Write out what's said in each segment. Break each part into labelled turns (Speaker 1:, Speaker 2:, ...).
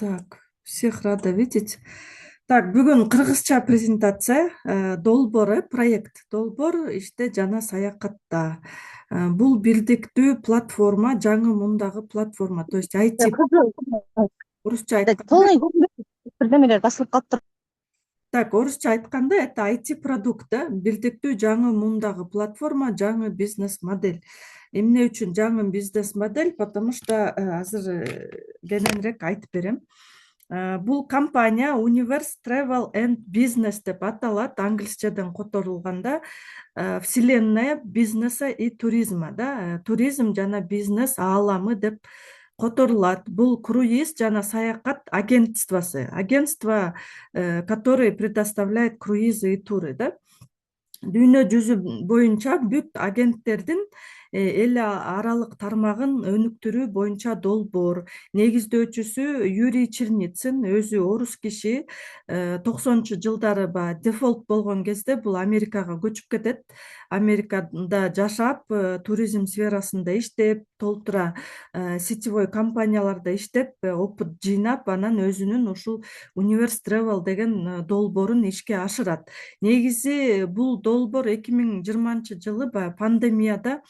Speaker 1: Так, всех рада видеть. Так, бүгін қырғызча презентация, долбор, проект долбор иште жана саякатта. Бул бирдиктүү платформа, жаңы мундагы платформа, то есть IT, орусча айтканда.
Speaker 2: Полный бірдемелер басылып қалып тұр.
Speaker 1: Так, орусча айтканда это IT продукт, да, бирдиктүү жаңы мундагы платформа, жаңы бизнес модель. Эмне үчүн жаңы бизнес модель? Потому что азыр кененирээк айтып берем. Бул компания Universe Travel and Business деп аталат, англисчеден которулганда вселенная бизнеса и туризма, да, туризм жана бизнес ааламы деп которулат. Бул круиз жана саякат агентствосы, агентство, которое предоставляет круизы и туры, да. Дүйнө жүзү боюнча бүт агенттердин эл аралык тармагын өнүктүрүү боюнча долбоор. Негиздөөчүсү Юрий Черницын, өзү орус киши. 90-жылдары дефолт болгон кезде бул Америкага көчүп кетет. Америкада жашап, туризм сферасында иштеп, толтура сетевой компанияларда иштеп, опыт жыйнап, анан өзүнүн ушул Universe Travel деген долбоорун ишке ашырат. Негизи бул долбоор 2020-жылы пандемияда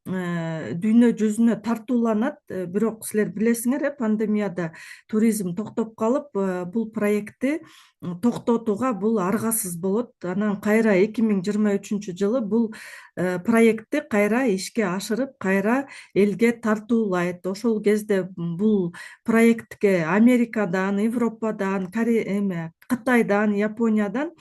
Speaker 1: дүйнө жүзүнө тартууланат. Бирок силер билесиңер, пандемияда туризм токтоп калып, бул проектти токтотууга бул аргасыз болот. Анан кайра 2023-жылы бул проектти кайра ишке ашырып, кайра элге тартуулайт. Ошол кезде бул проектке Америкадан, Европадан, Кытайдан, Япониядан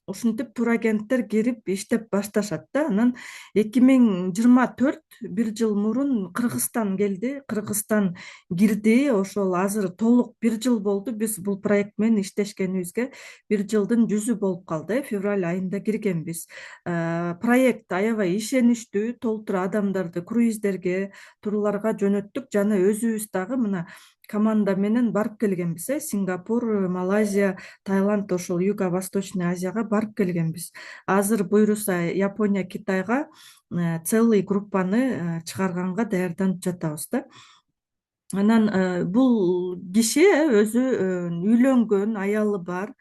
Speaker 1: ушинтип турагенттер кирип иштеп башташат да. Анан 2024, бир жыл мурун Кыргызстан келди, Кыргызстан кирди. Ошол азыр толук бир жыл болду биз бул проект менен иштешкенибизге. Бир жылдын жүзү болуп калды, февраль айында киргенбиз. Проект аябай ишеничтүү, толтура адамдарды круиздерге, турларга жөнөттүк жана өзүбүз дагы мына команда менен барып келгенбиз. Сингапур, Малайзия, Таиланд, ошол Юго-Восточный Азияга барып келгенбиз. Азыр буйруса Япония, Китайга целый группаны чыгарганга даярданып жатабыз да. Анан бул киши өзү үйлөнгөн, аялы бар.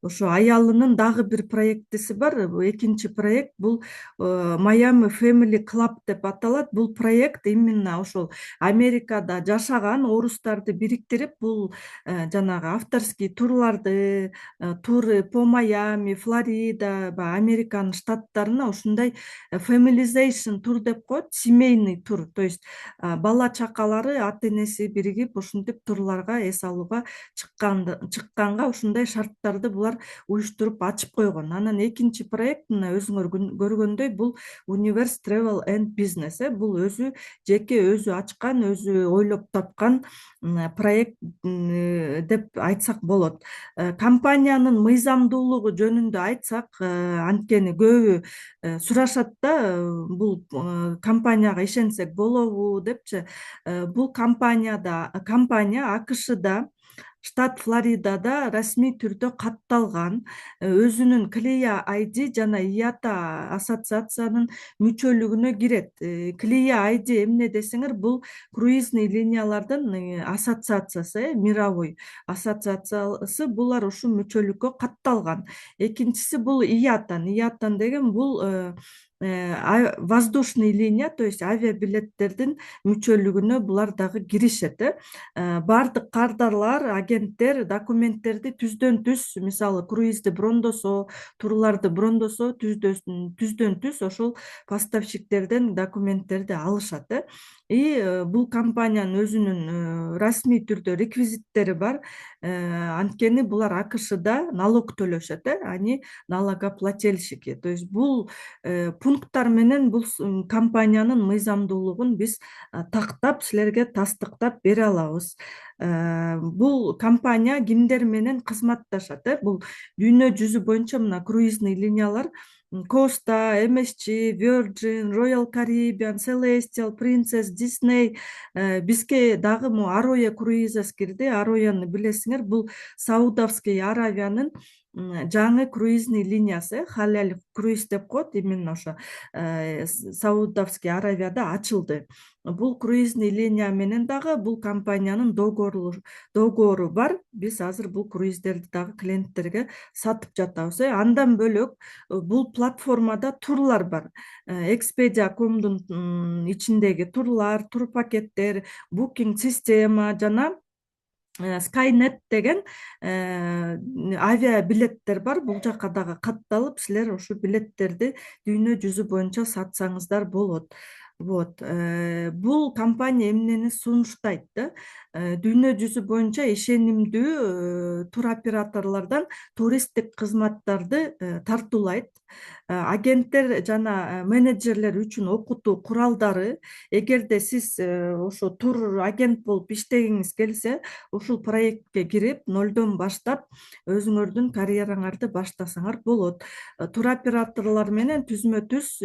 Speaker 1: Ошо аялынын дагы бир проектиси бар. Экинчи проект бул Miami Family Club деп аталат. Бул проект именно ошол Америкада жашаган орустарды бириктирип, бул жанагы авторский турларды, туры по Майами, Флорида, Американын штаттарына ушундай familization тур деп коет, семейный тур. То есть бала чакалары, ата-энеси биригип ушинтип турларга эс алууга чыкканга ушундай шарттарды булар уюштуруп ачып койгон. Анан экинчи проект, мына өзүңөр көргөндөй, бул Universe Travel and Business. Бул өзү жеке өзү ачкан, өзү ойлоп тапкан проект деп айтсак болот. Компаниянын мыйзамдуулугу жөнүндө айтсак, анткени көбү сурашат да, бул компанияга ишенсек болобу депчи. Бул компания АКШда, штат Флоридада расмий түрдө катталган, өзүнүн Клия ID жана IATA ассоциациянын мүчөлүгүнө кирет. Клия ID эмне десеңер, бул круизный линиялардын ассоциациясы, мировой ассоциациясы, булар ушу мүчөлүккө катталган. Экинчиси бул IATA деген бул воздушный линия, то есть авиабилеттердин мүчөлүгүнө булар дагы киришет. Бардык кардарлар, агенттер документтерди түздөн түз, мисалы круизди брондосо, турларды брондосо, түздөн түз ошол поставщиктерден документтерди алышат. И бул компаниянын өзүнүн расмий түрдө реквизиттери бар. Анткени булар АКШда налог төлөшөт, они налогоплательщики. То есть бул пункттар менен бул компаниянын мыйзамдуулугун биз тактап, силерге тастыктап бере алабыз. Бул компания кимдер менен кызматташат? Бул дүйнө жүзү боюнча мына круизный линиялар Costa, MSG, Virgin, Royal Caribbean, Celestial, Princess, Disney, бизге дагы Ароя Cruises кирди. Арояны билесиңер, бул Саудовский Аравиянын жаңы круизный линиясы Халяль круиз деп коет, именно ошо Саудовский Аравияда ачылды. Бул круизный линия менен дагы бул компаниянын договору бар. Биз азыр бул круиздерди дагы клиенттерге сатып жатабыз. Андан бөлөк бул платформада турлар бар. Expedia.com'дун ичиндеги турлар, тур пакеттер, букинг система жана Skynet деген авиа билеттер бар. Бул жака дагы катталып, силер ошо билеттерди дүйнө жүзү боюнча сатсаңыздар болот. Вот. Бул компания эмнени сунуштайт да? Дүйнө жүзү боюнча ишенимдүү туроператорлордон туристтик кызматтарды тартуулайт. Агенттер жана менеджерлер үчүн окутуу куралдары. Эгерде сиз ошо тур агент болуп иштегиңиз келсе, ушул проектке кирип, нолдон баштап өзүңөрдүн карьераңарды баштасаңар болот. Туроператорлор менен түзмө-түз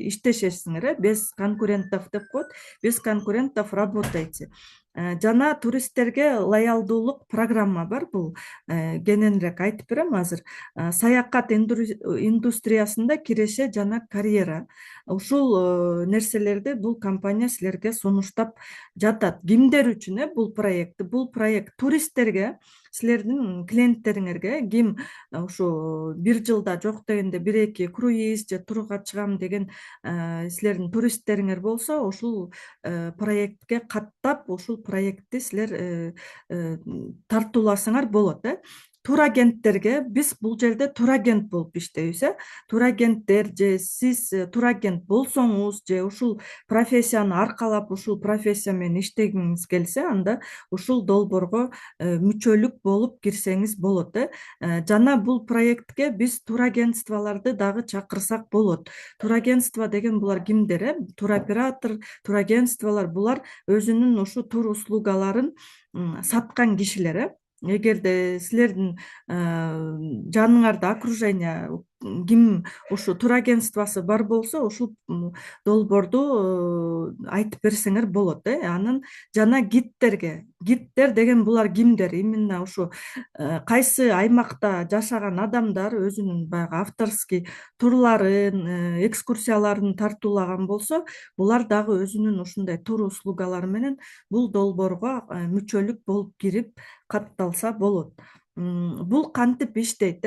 Speaker 1: иштешесиңер, без конкурентов деп коет, без конкурентов работайте. Жана туристтерге лоялдуулук программа бар. Бул кененирээк айтып берем азыр. Саякат индустриясында киреше жана карьера. Ушул нерселерди бул компания силерге сунуштап жатат. Кимдер үчүн бул проект? Бул проект туристтерге, силердин клиенттериңерге, ким ушу бир жылда жок дегенде 1-2 круиз же турга чыгам деген силердин туристтериңер болсо, ушул проектке каттап, ушул проектти силер тартууласаңар болот. Турагенттерге биз бул жерде турагент болуп иштейбиз. Турагенттер же сиз турагент болсоңуз же ушул профессияны аркалап ушул профессия менен иштегиңиз келсе, анда ушул долбоорго мүчөлүк болуп кирсеңиз болот. Жана бул проектке биз турагентстволорду дагы чакырсак болот. Турагентство деген булар кимдер? Туроператор, турагентстволор булар өзүнүн ушу тур услугаларын саткан кишилер. Эгерде силердин жаныңарда окружение ким ушу турагентствосы бар болсо, ушул долбоорду айтып берсеңер болот. Анын жана гидтер деген булар кимдер? Именно ушу кайсы аймакта жашаган адамдар өзүнүн баягы авторский турларын, экскурсияларын тартуулаган болсо, булар дагы өзүнүн ушундай тур услугалары менен бул долбоорго мүчөлүк болуп кирип катталса болот. Бул кантип иштейт?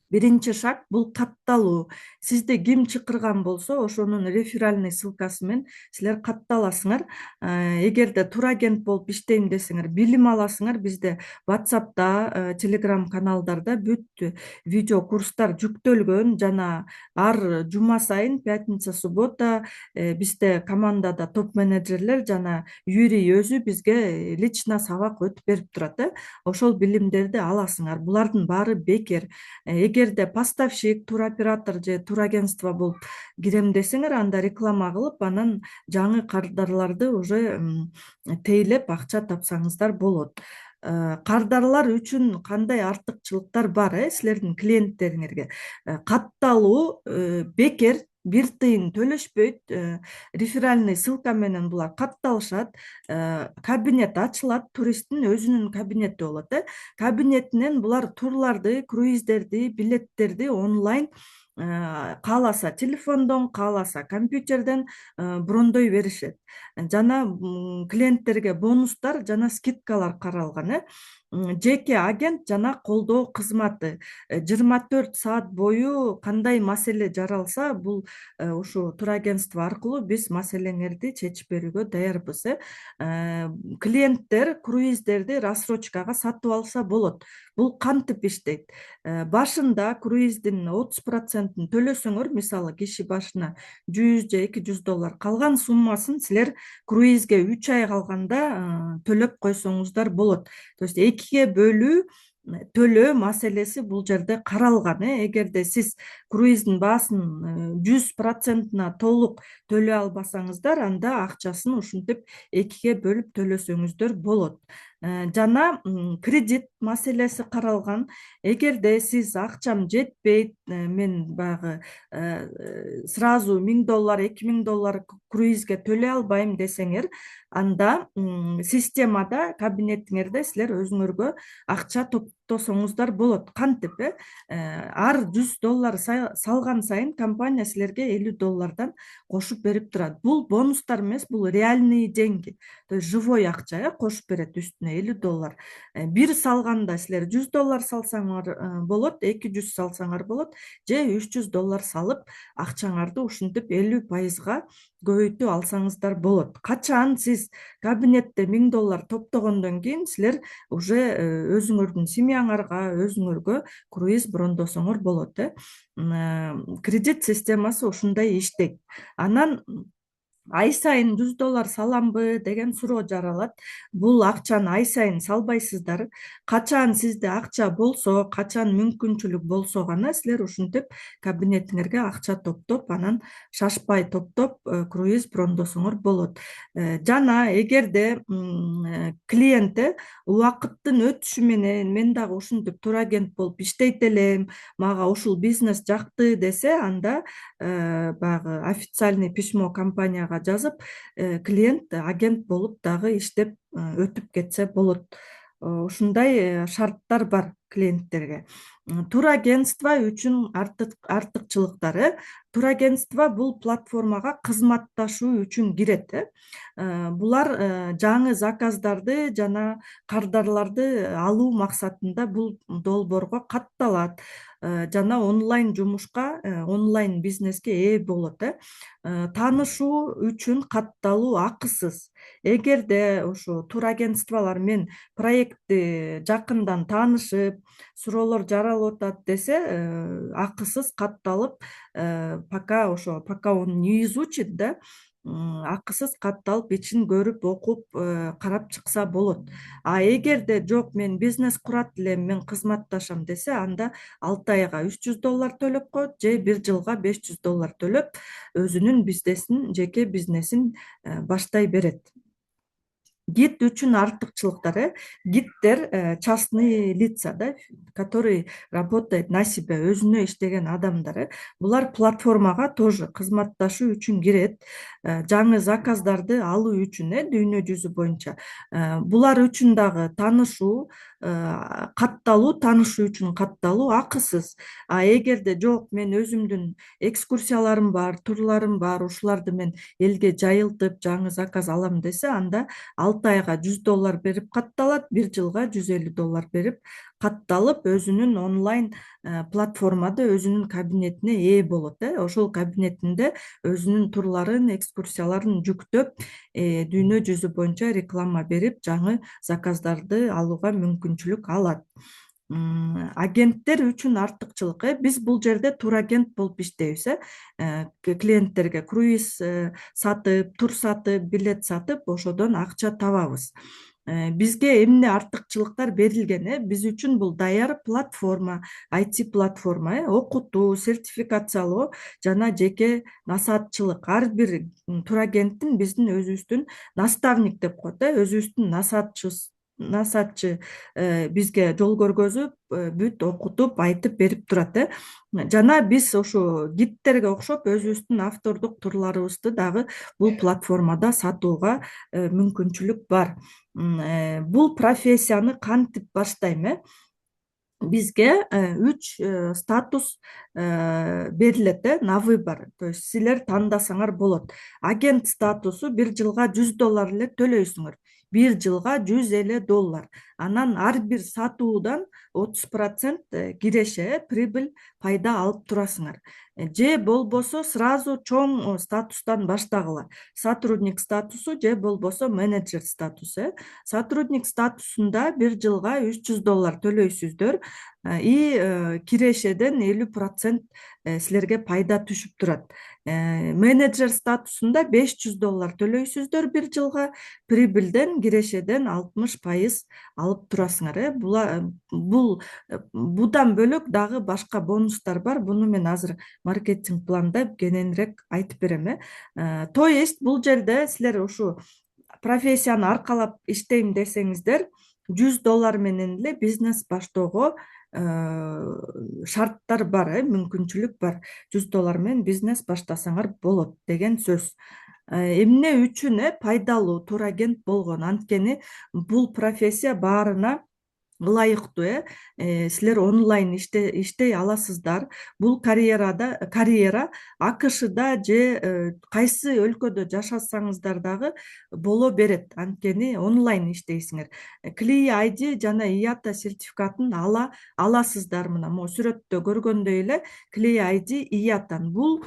Speaker 1: Биринчи шаг бул катталуу. Сизди ким чакырган болсо, ошонун реферальный ссылкасы менен силер катталасыңар. Эгерде турагент болуп иштейм десеңер, билим аласыңар. Бизде WhatsApp'та, Telegram каналдарда бүт видео курстар жүктөлгөн жана ар жума сайын пятница, суббота бизде командада топ менеджерлер жана Юрий өзү бизге лично сабак өтүп берип турат. Ошол билимдерди аласыңар. Булардын баары бекер. Эгерде поставщик, туроператор же турагентство болуп кирем десеңер, анда реклама кылып, анан жаңы кардарларды уже тейлеп акча тапсаңыздар болот. Кардарлар үчүн кандай артыкчылыктар бар силердин клиенттериңерге? Катталуу бекер, бир тыйын төлөшпөйт. Реферальный ссылка менен булар катталышат. Кабинет ачылат, туристтин өзүнүн кабинети болот. Кабинетинен булар турларды, круиздерди, билеттерди онлайн кааласа телефондон, кааласа компьютерден брондой беришет. Жана клиенттерге бонустар жана скидкалар каралган. Жеке агент жана колдоо кызматы. 24 саат бою кандай маселе жаралса, бул ушу турагентство аркылуу биз маселеңерди чечип берүүгө даярбыз. Клиенттер круиздерди рассрочкага сатып алса болот. Бул кантип иштейт? Башында круиздин 30% төлөсөңөр, мисалы киши башына 100 же 200 доллар, калган суммасын силер круизге 3 ай калганда төлөп койсоңуздар болот. То есть 2-ге бөлүү төлөө маселеси бул жерде каралган. Эгерде сиз круиздин баасын 100%-на толук төлөй албасаңыздар, анда акчасын ушинтип 2-ге бөлүп төлөсөңүздөр болот. Жана кредит маселеси каралган. Эгерде сиз акчам жетпейт, мен баягы сразу 1000 доллар, 2000 доллар круизге төлөй албайм десеңер, анда системада, кабинетиңерде силер өзүңөргө акча топтосоңуздар болот. Кантип ар $100 салган сайын компания силерге $50 кошуп берип турат. Бул бонустар эмес, бул реальные деньги. То есть живой акча кошуп берет үстүнө $50. Бир салганда силер $100 салсаңар болот, 200 салсаңар болот, же $300 салып акчаңарды ушинтип 50%га көбөйтүп алсаңыздар болот. Качан сиз кабинетте $1000 топтогондон кийин силер уже өзүңөрдүн семьяңарга, өзүңөргө круиз брондосоңор болот. Кредит системасы ушундай иштейт. Анан ай сайын $100 саламбы деген суроо жаралат. Бул акчаны ай сайын салбайсыздар. Качан сизде акча болсо, качан мүмкүнчүлүк болсо гана силер ушинтип кабинетиңерге акча топтоп, анан шашпай топтоп круиз брондосоңор болот. Жана эгерде клиент убакыттын өтүшү менен мен дагы ушинтип турагент болуп иштейт элем, мага ушул бизнес жакты десе, анда баягы официальный письмо компанияга жазып, клиент агент болуп дагы иштеп өтүп кетсе болот. Ушундай шарттар бар клиенттерге. Турагентство үчүн артыкчылыктары. Турагентство бул платформага кызматташуу үчүн кирет. Булар жаңы заказдарды жана кардарларды алуу максатында бул долбоорго катталат. Жана онлайн жумушка, онлайн бизнеске ээ болот. Таанышуу үчүн катталуу акысыз. Эгерде ошо турагентстволор менен проектти жакындан таанышып, суроолор жаралып атат десе, акысыз катталып, пока он не изучит, да, акысыз катталып ичин көрүп, окуп, карап чыкса болот. А эгерде жок, мен бизнес курат элем, мен кызматташам десе, анда 6 айга $300 төлөп коет, же 1 жылга $500 төлөп өзүнүн бизнесин, жеке бизнесин баштай берет. Гид үчүн артыкчылыктары. Гидтер частные лица, да, которые работают на себя, өзүнө иштеген адамдар. Булар платформага тоже кызматташуу үчүн кирет. Жаңы заказдарды алуу үчүн, дүйнө жүзү боюнча. Булар үчүн дагы таанышуу үчүн катталуу акысыз. А эгерде жок, мен өзүмдүн экскурсияларым бар, турларым бар, ушуларды мен элге жайылтып жаңы заказ алам десе, анда 6 айга $100 берип катталат, 1 жылга $150 берип катталып, өзүнүн онлайн платформада өзүнүн кабинетине ээ болот. Ошол кабинетинде өзүнүн турларын, экскурсияларын жүктөп, дүйнө жүзү боюнча реклама берип, жаңы заказдарды алууга мүмкүнчүлүк алат. Агенттер үчүн артыкчылык. Биз бул жерде турагент болуп иштейбиз. Клиенттерге круиз сатып, тур сатып, билет сатып, ошодон акча табабыз. Бизге эмне артыкчылыктар берилген? Биз үчүн бул даяр платформа, IT платформа, окутуу, сертификациялоо жана жеке насаатчылык. Ар бир турагенттин биздин өзүбүздүн наставник деп коет, өзүбүздүн насаатчы бизге жол көргөзүп, бүт окутуп, айтып берип турат. Жана биз ошо гидтерге окшоп өзүбүздүн автордук турларыбызды дагы бул платформада сатууга мүмкүнчүлүк бар. Бул профессияны кантип баштайм? Бизге 3 статус берилет на выбор. То есть силер тандасаңар болот. Агент статусу 1 жылга $100 эле төлөйсүңөр. 1 жылга $150. Анан ар бир сатуудан 30% киреше, прибыль, пайда алып турасыңар. Же болбосо сразу чоң статустан баштагыла. Сотрудник статусу же болбосо менеджер статусу. Сотрудник статусунда 1 жылга $300 төлөйсүздөр. И кирешеден 50% силерге пайда түшүп турат. Менеджер статусунда $500 төлөйсүздөр 1 жылга, прибыльден, кирешеден 60% алып турасыңар. Будан бөлөк дагы башка бонустар бар. Буну мен азыр маркетинг планда кененирээк айтып берем. То есть бул жерде силер ушу профессияны аркалап иштейм десеңиздер, $100 менен эле бизнес баштоого шарттар бар, мүмкүнчүлүк бар. $100 менен бизнес баштасаңар болот деген сөз. Эмне үчүн пайдалуу турагент болгон? Анткени бул профессия баарына ылайыктуу силер онлайн иштей аласыздар. Бул карьера АКШда же кайсы өлкөдө жашасаңыздар дагы боло берет, анткени онлайн иштейсиңер. Клей ID жана IATA сертификатын аласыздар. Мына могу сүрөттө көргөндөй эле Клей ID IATA бул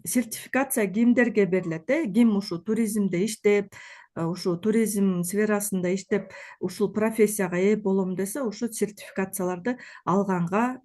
Speaker 1: сертификация кимдерге берилет? Ким ушу туризмде иштеп, ушу туризм сферасында иштеп, ушул профессияга ээ болом десе, ушул сертификацияларды алганга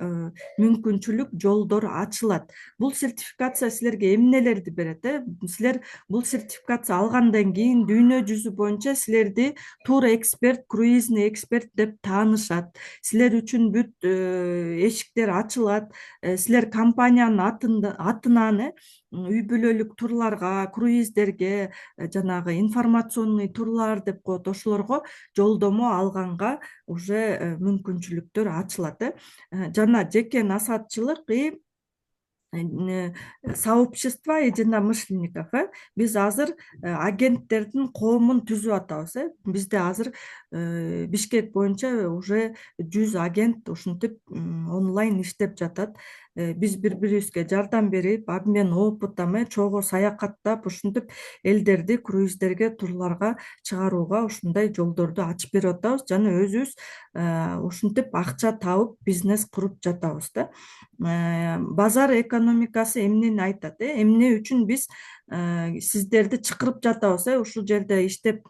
Speaker 1: мүмкүнчүлүк, жолдор ачылат. Бул сертификация силерге эмнелерди берет? Силер бул сертификация алгандан кийин дүйнө жүзү боюнча силерди тур эксперт, круизный эксперт деп таанышат. Силер үчүн бүт эшиктер ачылат. Силер компаниянын атынан үй бүлөлүк турларга, круиздерге, жанагы информационный турлар деп коет, ошолорго жолдомо алганга уже мүмкүнчүлүктөр ачылат. Жана жеке насаатчылык и сообщество единомышленников. Биз азыр агенттердин коомун түзүп атабыз. Бизде азыр Бишкек боюнча уже 100 агент ушинтип онлайн иштеп жатат. Биз бири-бирибизге жардам берип, обмен опытам, чогуу саякаттап, ушинтип элдерди круиздерге, турларга чыгарууга ушундай жолдорду ачып берип атабыз. Жана өзүбүз ушинтип акча табып, бизнес куруп жатабыз да. Базар экономикасы эмнени айтат? Эмне үчүн биз сиздерди чакырып жатабыз? Ушул жерде иштеп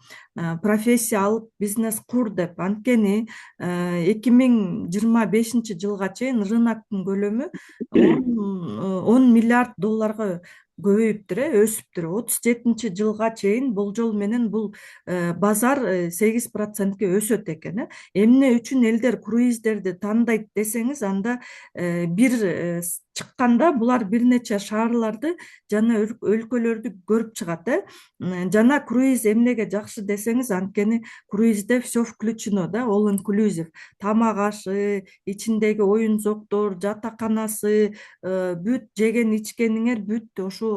Speaker 1: профессия алып бизнес кур деп. Анткени 2025-жылга чейин рыноктун көлөмү 10 миллиард долларга көбөйүптүр, өсүптүр. 37-жылга чейин болжол менен бул базар 8%ке өсөт экен. Эмне үчүн элдер круиздерди тандайт десеңиз, анда бир чыкканда булар бир нече шаарларды жана өлкөлөрдү көрүп чыгат. Жана круиз эмнеге жакшы десеңиз, анткени круизде все включено да, all inclusive. Тамак ашы, ичиндеги оюн зоктор, жатаканасы, бүт жеген ичкениңер бүт ошо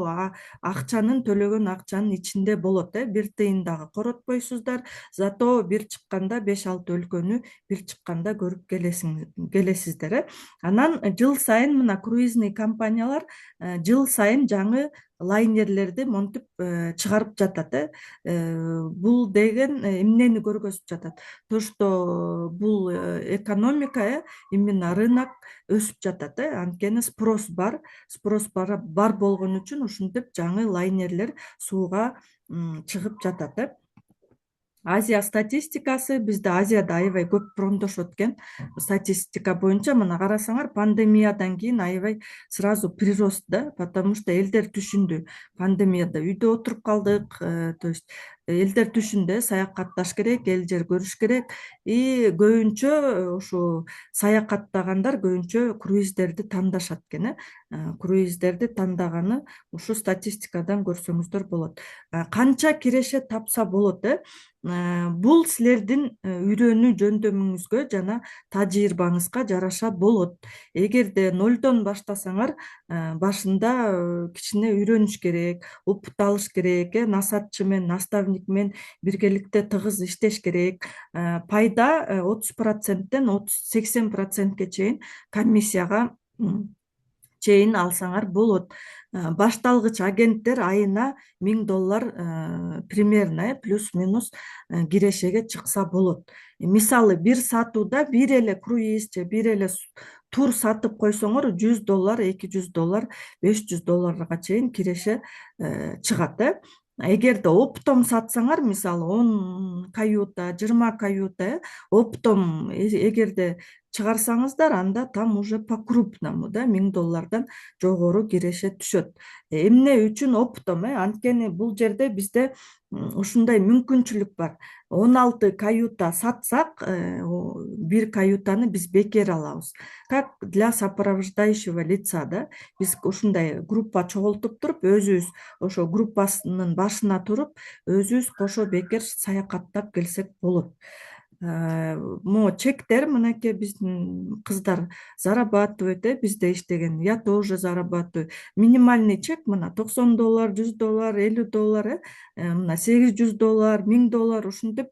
Speaker 1: акчанын, төлөгөн акчанын ичинде болот. Бир тыйын дагы коротпойсуздар. Зато бир чыкканда 5-6 өлкөнү бир чыкканда көрүп келесиздер. Анан жыл сайын мына круизный компаниялар жыл сайын жаңы лайнерлерди монтип чыгарып жатат. Бул деген эмнени көргөзүп жатат? То, что бул экономика, именно рынок өсүп жатат. Анткени спрос бар болгон үчүн ушинтип жаңы лайнерлер сууга чыгып жатат. Азия статистикасы, бизде Азияда аябай көп брондошот экен. Статистика боюнча мына карасаңар, пандемиядан кийин аябай сразу прирост да, потому что элдер түшүндү. Пандемияда үйдө отуруп калдык, то есть элдер түшүндү, саякатташ керек, эл жер көрүш керек. И көбүнчө ушу саякаттагандар көбүнчө круиздерди тандашат экен. Круиздерди тандаганы ушу статистикадан көрсөңүздөр болот. Канча киреше тапса болот? Бул силердин үйрөнүү жөндөмүңүзгө жана тажрыйбаңызга жараша болот. Эгерде нолдон баштасаңар, башында кичине үйрөнүш керек, опыт алыш керек, насаатчы менен, наставник менен биргеликте тыгыз иштеш керек. Пайда 30%тен 80%ке чейин комиссияга чейин алсаңар болот. Башталгыч агенттер айына $1000 примерно плюс-минус кирешеге чыкса болот. Мисалы бир сатууда бир эле круиз же бир эле тур сатып койсоңор $100, $200, $500 чейин киреше чыгат. Эгерде оптом сатсаңар, мисалы 10 каюта, 20 каюта, оптом эгерде чыгарсаңыздар, анда там уже по-крупному да, $1000 жогору киреше түшөт. Эмне үчүн оптом? Анткени бул жерде бизде ушундай мүмкүнчүлүк бар. 16 каюта сатсак, бир каютаны биз бекер алабыз. Как для сопровождающего лица да. Биз ушундай группа чогултуп туруп, өзүбүз ошо группасынын башына туруп, өзүбүз кошо бекер саякаттап келсек болот. Могу чектер, мынакей биздин кыздар зарабатывает, бизде иштеген. Я тоже зарабатываю. Минимальный чек мына $90, $100, $50, мына $800, $1000 ушинтип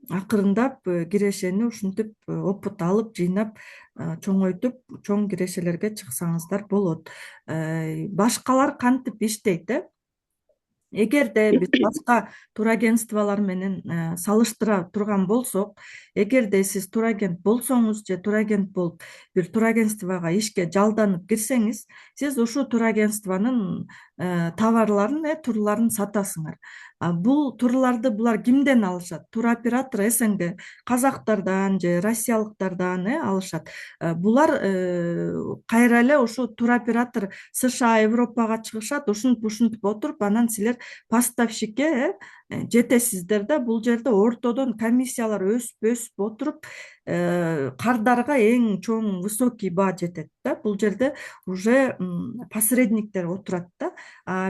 Speaker 1: акырындап кирешени ушинтип опут алып жыйнап чоңойтуп чоң кирешелерге чыксаңыздар болот. Башкалар кантип иштейт? Эгерде биз башка турагентстволор менен салыштыра турган болсок, эгерде сиз турагент болсоңуз же турагент болуп бир турагентствого ишке жалданып кирсеңиз, сиз ушул турагентствонун товарларын, турларын сатасыңар. Бул турларды булар кимден алышат? Туроператор СНГ, казактардан же россиялыктардан алышат. Булар кайра эле ушу туроператор США, Европага чыгышат, ушинтип отуруп, анан силер поставщикке жетесиздер да, бул жерде ортодон комиссиялар өсүп отуруп, кардарга эң чоң высокий баа жетет да. Бул жерде уже посредниктер отурат да.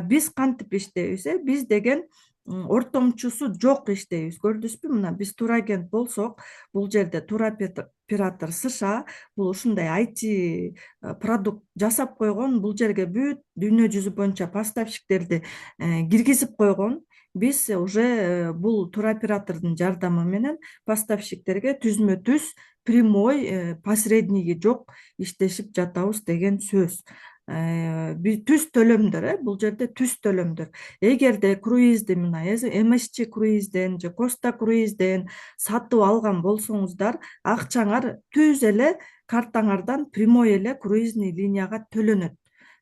Speaker 1: Биз кантип иштейбиз? Биз деген ортомчусу жок иштейбиз. Көрдүңүзбү? Мына биз турагент болсок, бул жерде туроператор США бул ушундай IT продукт жасап койгон, бул жерге бүт дүйнө жүзү боюнча поставщиктерди киргизип койгон. Биз уже бул туроператордун жардамы менен поставщиктерге түзмө түз прямой посредниги жок иштешип жатабыз деген сөз. Түз төлөмдөр, бул жерде түз төлөмдөр. Эгерде круизди мына MSC круизден же Коста круизден сатып алган болсоңуздар, акчаңар түз эле картаңардан прямой эле круизный линияга төлөнөт.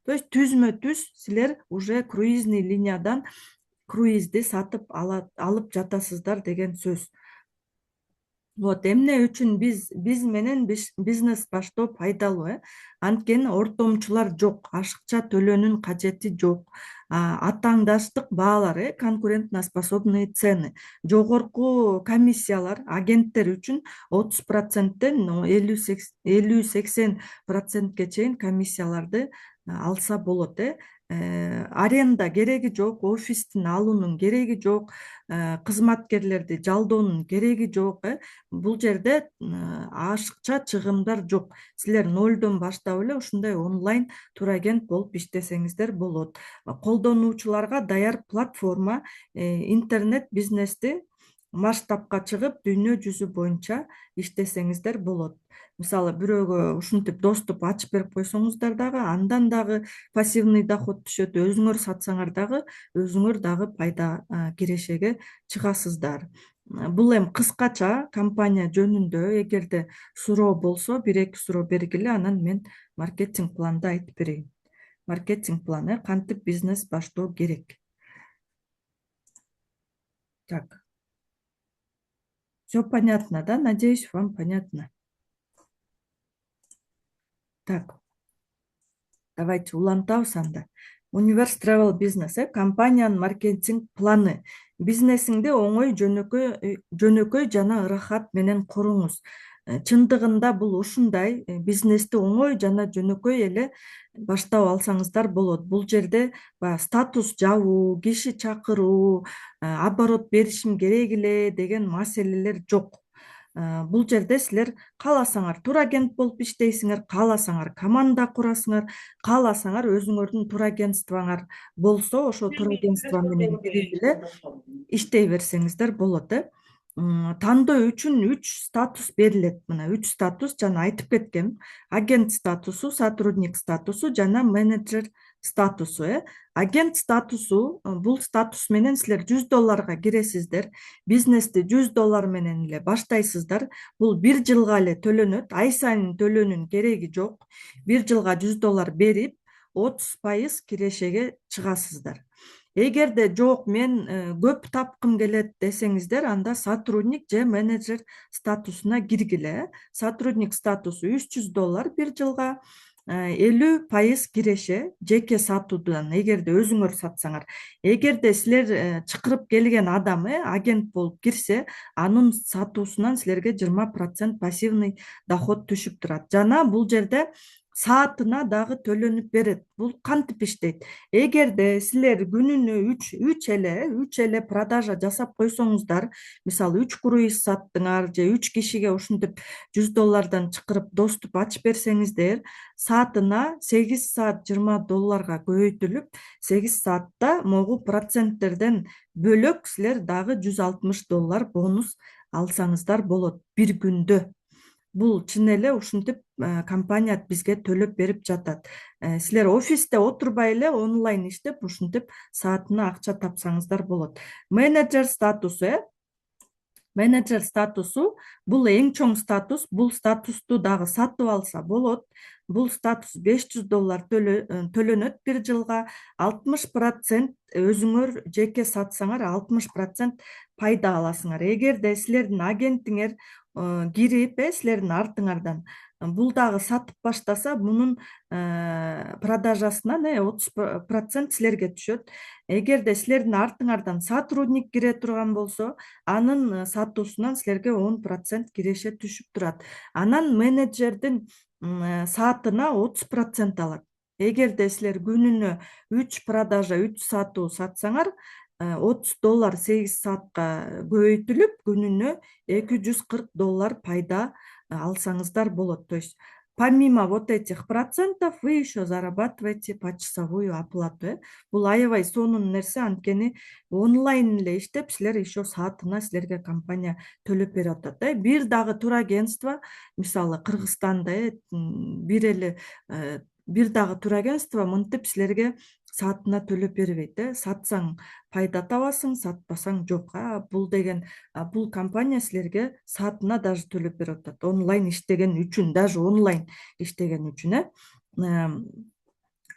Speaker 1: То есть түзмө түз силер уже круизный линиядан круизди сатып алып жатасыздар деген сөз. Вот эмне үчүн биз менен бизнес баштоо пайдалуу? Анткени ортомчулар жок, ашыкча төлөөнүн кажети жок. Атааңдаштык баалар, конкурентноспособные цены, жогорку комиссиялар агенттер үчүн 30%тен 50-80%ке чейин комиссияларды алса болот. Аренда кереги жок, офистин алуунун кереги жок, кызматкерлерди жалдоонун кереги жок. Бул жерде ашыкча чыгымдар жок. Силер нолдон баштап эле ушундай онлайн турагент болуп иштесеңиздер болот. Колдонуучуларга даяр платформа, интернет бизнести масштабка чыгып, дүйнө жүзү боюнча иштесеңиздер болот. Мисалы, бирөөгө ушинтип доступ ачып берип койсоңуздар дагы, андан дагы пассивный доход түшөт. Өзүңөр сатсаңар дагы, өзүңөр дагы пайда кирешеге чыгасыздар. Бул эми кыскача компания жөнүндө. Эгерде суроо болсо, 1-2 суроо бергиле, анан мен маркетинг планды айтып берейин. Маркетинг планы кантип бизнес баштоо керек. Так. Все понятно, да? Надеюсь, вам понятно. Так. Давайте улантабыз анда. Universe Travel Business, компаниянын маркетинг планы. Бизнесиңди оңой, жөнөкөй жана ырахат менен куруңуз. Чындыгында бул ушундай, бизнести оңой жана жөнөкөй эле баштап алсаңыздар болот. Бул жерде статус жабуу, киши чакыруу, оборот беришим керек эле деген маселелер жок. Бул жерде силер кааласаңар турагент болуп иштейсиңер, кааласаңар команда курасыңар, кааласаңар өзүңөрдүн турагентствоңар болсо, ошо турагентство менен бирип эле иштей берсеңиздер болот. Тандоо үчүн 3 статус берилет. Мына 3 статус жана айтып кеткем. Агент статусу, сотрудник статусу жана менеджер статусу. Агент статусу, бул статус менен силер $100 киресиздер. Бизнести $100 менен эле баштайсыздар. Бул 1 жылга эле төлөнөт. Ай сайын төлөөнүн кереги жок. 1 жылга $100 берип, 30% кирешеге чыгасыздар. Эгерде жок, мен көп тапкым келет десеңиздер, анда сотрудник же менеджер статусуна киргиле. Сотрудник статусу $300 1 жылга, 50% киреше жеке сатуудан, эгерде өзүңөр сатсаңар. Эгерде силер чакырып келген адам агент болуп кирсе, анын сатуусунан силерге 20% пассивный доход түшүп турат. Жана бул жерде саатына дагы төлөнүп берет. Бул кантип иштейт? Эгерде силер күнүнө 3 эле продажа жасап койсоңуздар, мисалы 3 круиз саттыңар же 3 кишиге ушинтип $100 чакырып доступ ачып берсеңиздер, саатына 8 саат $20 көбөйтүлүп, 8 саатта могу проценттерден бөлөк силер дагы $160 бонус алсаңыздар болот бир күндө. Бул чын эле ушинтип компания бизге төлөп берип жатат. Силер офисте отурбай эле онлайн иштеп ушинтип саатына акча тапсаңыздар болот. Менеджер статусу бул эң чоң статус. Бул статусту дагы сатып алса болот. Бул статус $500 төлөнөт бир жылга. 60% өзүңөр жеке сатсаңар 60% пайда аласыңар. Эгерде силердин агентиңер кирип силердин артыңардан бул дагы сатып баштаса, мунун продажасынан 30% силерге түшөт. Эгерде силердин артыңардан сотрудник кире турган болсо, анын сатуусунан силерге 10% киреше түшүп турат. Анан менеджердин саатына 30% алат. Эгерде силер күнүнө 3 продажа, 3 сатуу сатсаңар, $30 8 саатка көбөйтүлүп, күнүнө $240 пайда алсаңыздар болот. То есть помимо вот этих процентов вы еще зарабатываете почасовую оплату. Бул аябай сонун нерсе, анткени онлайн эле иштеп силер еще саатына силерге компания төлөп берип атат. Бир дагы турагентство, мисалы Кыргызстанда бир дагы турагентство мынтип силерге саатына төлөп бербейт. Сатсаң пайда табасың, сатпасаң жок. Бул компания силерге саатына даже төлөп берип атат. Онлайн иштеген үчүн, даже онлайн иштеген үчүн.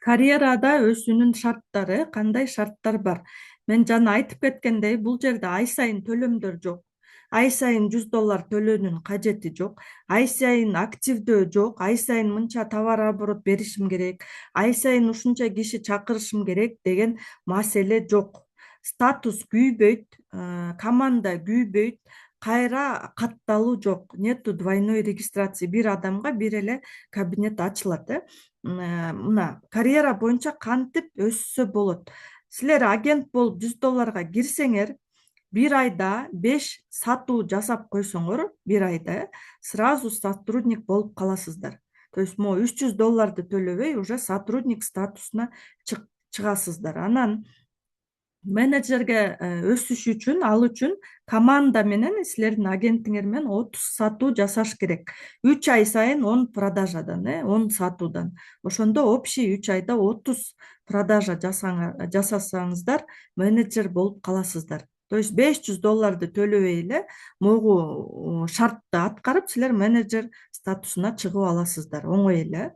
Speaker 1: Карьерада өсүүнүн шарттары, кандай шарттар бар? Мен жана айтып кеткендей, бул жерде ай сайын төлөмдөр жок. Ай сайын $100 төлөөнүн кажети жок. Ай сайын активдөө жок. Ай сайын мынча товар оборот беришим керек. Ай сайын ушунча киши чакырышым керек деген маселе жок. Статус күйбөйт, команда күйбөйт, кайра катталуу жок. Нету двойной регистрации. Бир адамга бир эле кабинет ачылат. Мына карьера боюнча кантип өссө болот. Силер агент болуп $100 кирсеңер, бир айда 5 сатуу жасап койсоңор, бир айда сразу сотрудник болуп каласыздар. То есть $300 төлөбөй, уже сотрудник статусуна чыгасыздар. Анан менеджерге өсүш үчүн, ал үчүн команда менен силердин агентиңер менен 30 сатуу жасаш керек. 3 ай сайын 10 продажадан, 10 сатуудан. Ошондо общий 3 айда 30 продажа жасасаңыздар, менеджер болуп каласыздар. То есть $500 төлөбөй эле могу шартты аткарып, силер менеджер статусуна чыгып аласыздар. Оңой эле.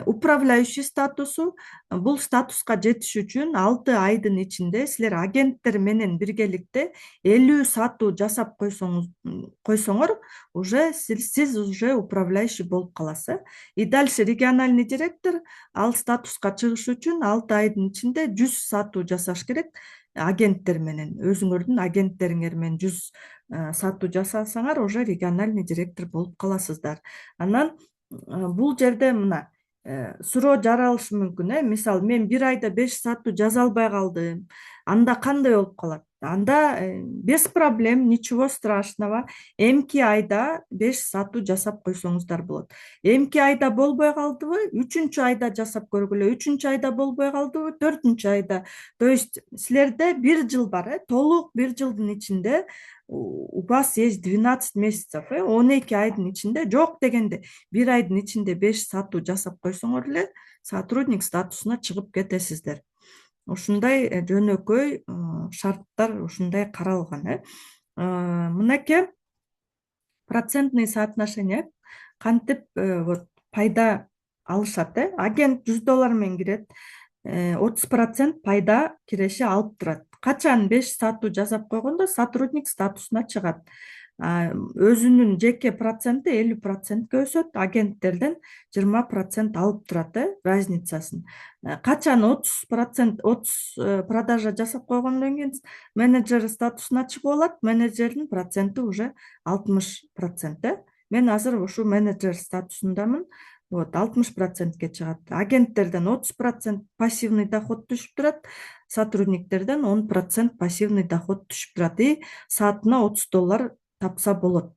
Speaker 1: Управляющий статусу, бул статуска жетиш үчүн 6 айдын ичинде силер агенттер менен биргеликте 50 сатуу жасап койсоңор, уже сиз уже управляющий болуп каласыз. И дальше региональный директор ал статуска чыгыш үчүн 6 айдын ичинде 100 сатуу жасаш керек. Агенттер менен, өзүңөрдүн агенттериңер менен 100 сатуу жасасаңар, уже региональный директор болуп каласыздар. Анан бул жерде мына суроо жаралышы мүмкүн. Мисалы, мен бир айда 5 сатуу жаза албай калдым. Анда кандай болуп калат? Анда без проблем, ничего страшного. Эмки айда 5 сатуу жасап койсоңуздар болот. Эмки айда болбой калдыбы? 3-чү айда жасап көргүлө. 3-чү айда болбой калдыбы? 4-чү айда. То есть силерде бир жыл бар, толук бир жылдын ичинде у вас есть 12 месяцев, 12 айдын ичинде, жок дегенде бир айдын ичинде 5 сатуу жасап койсоңор эле сотрудник статусуна чыгып кетесиздер. Ушундай жөнөкөй шарттар ушундай каралган. Мынакей процентный соотношение кантип вот пайда алышат. Агент $100 менен кирет, 30% пайда киреше алып турат. Качан 5 сатуу жасап койгондо сотрудник статусуна чыгат. Өзүнүн жеке проценти 50%ке өсөт, агенттерден 20% алып турат, разницасын. Качан 30% продажа жасап койгондон кийин менеджер статусуна чыгып алат, менеджердин проценти уже 60%. Мен азыр ушу менеджер статусундамын. Вот 60%ке чыгат. Агенттерден 30% пассивный доход түшүп турат, сотрудниктерден 10% пассивный доход түшүп турат. И саатына $30 тапса болот.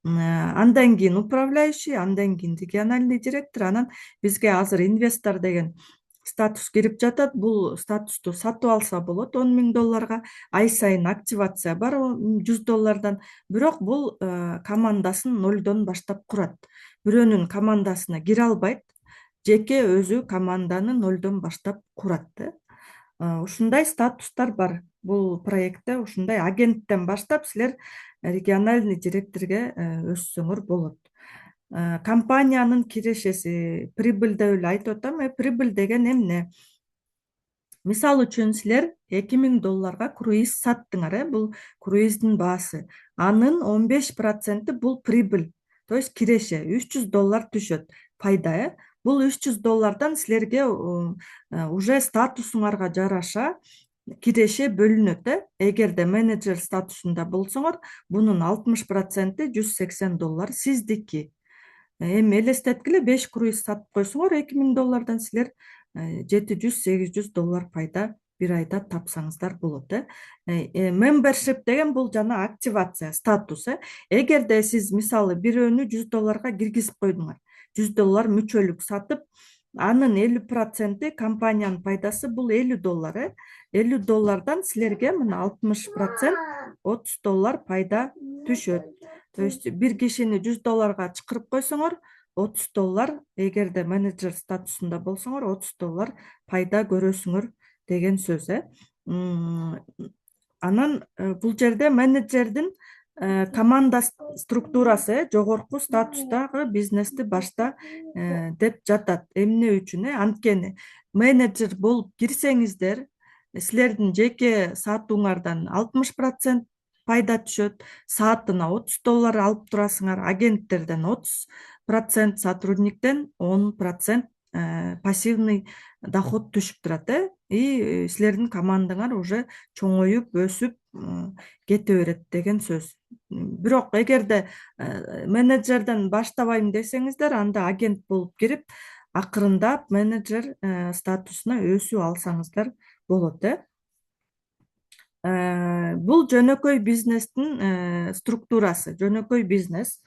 Speaker 1: Андан кийин управляющий, андан кийин региональный директор, анан бизге азыр инвестор деген статус кирип жатат. Бул статусту сатып алса болот $10.000. Ай сайын активация бар $100. Бирок бул командасын нолдон баштап курат. Бирөөнүн командасына кире албайт. Жеке өзү команданы нолдон баштап курат. Ушундай статустар бар бул проектте. Ушундай агенттен баштап силер региональный директорге өссөңөр болот. Компаниянын кирешеси, прибыль деп эле айтып атам. Прибыль деген эмне? Мисал үчүн силер $2.000 круиз саттыңар. Бул круиздин баасы. Анын 15% бул прибыль, то есть киреше $300 түшөт. Пайда. Бул $300 силерге уже статусуңарга жараша киреше бөлүнөт. Эгерде менеджер статусунда болсоңор, бунун 60% $180 сиздики. Эми элестеткиле 5 круиз сатып койсоңор $2.000 силер $700-800 пайда бир айда тапсаңыздар болот. Membership деген бул жана активация, статус. Эгерде сиз мисалы бирөөнү $100 киргизип койдуңар, $100 мүчөлүк сатып, анын 50% компаниянын пайдасы бул $50. $50 силерге мына 60% $30 пайда түшөт. То есть бир кишини $100 чакырып койсоңор, $30, эгерде менеджер статусунда болсоңор, $30 пайда көрөсүңөр деген сөз. Анан бул жерде менеджердин команда структурасы жогорку статустагы бизнести башта деп жатат. Эмне үчүн? Анткени менеджер болуп кирсеңиздер, силердин жеке сатууңардан 60% пайда түшөт, саатына $30 алып турасыңар, агенттерден 30%, сотрудниктен 10% пассивный доход түшүп турат. И силердин командаңар уже чоңоюп, өсүп кете берет деген сөз. Бирок эгерде менеджерден баштабайм десеңиздер, анда агент болуп кирип, акырындап менеджер статусуна өсүп алсаңыздар болот. Бул жөнөкөй бизнестин структурасы, жөнөкөй бизнес.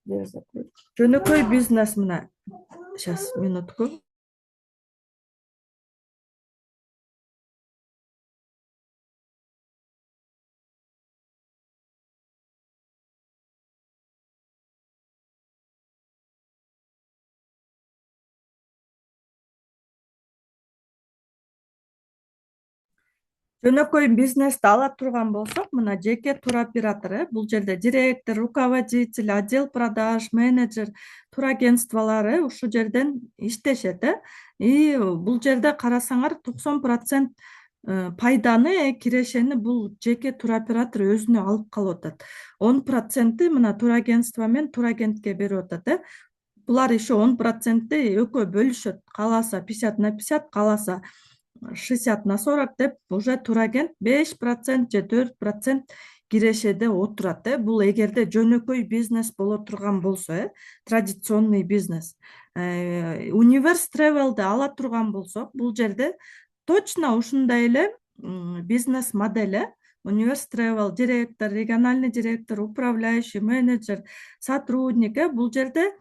Speaker 1: Жөнөкөй бизнес мына. Сейчас, минутку. Жөнөкөй бизнести ала турган болсок, мына жеке туроператор, бул жерде директор, руководитель, отдел продаж, менеджер, турагентстволор ушул жерден иштешет. И бул жерде карасаңар 90% пайданы, кирешени бул жеке туроператор өзүнө алып калып атат. 10% мына турагентство менен турагентке берип атат. Булар еще 10% экөө бөлүшөт. Кааласа 50/50, кааласа 60/40 деп уже турагент 5% же 4% кирешеде отурат. Бул эгерде жөнөкөй бизнес боло турган болсо, традиционный бизнес. Universe Travel'ды ала турган болсок, бул жерде точно ушундай эле бизнес модель. Universe Travel директор, региональный директор, управляющий, менеджер, сотрудник. Бул жерде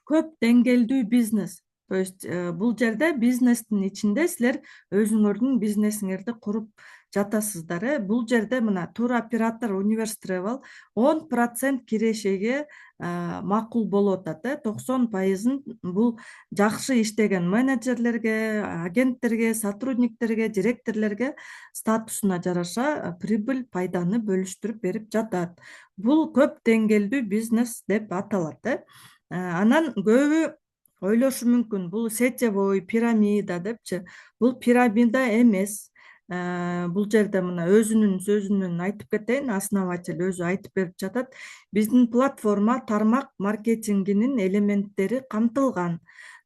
Speaker 1: көп деңгээлдүү бизнес. То есть бул жерде бизнестин ичинде силер өзүңөрдүн бизнесиңерди куруп жатасыздар. Бул жерде мына туроператор Universe Travel 10% кирешеге макул болуп атат. 90%ын бул жакшы иштеген менеджерлерге, агенттерге, сотрудниктерге, директорлорго статусуна жараша прибыль, пайданы бөлүштүрүп берип жатат. Бул көп деңгээлдүү бизнес деп аталат. Анан көбү ойлошу мүмкүн, бул сетевой, пирамида депчи. Бул пирамида эмес. Бул жерде мына өзүнүн сөзүнөн айтып кетейин, основатель өзү айтып берип жатат. Биздин платформа тармак маркетингинин элементтери камтылган.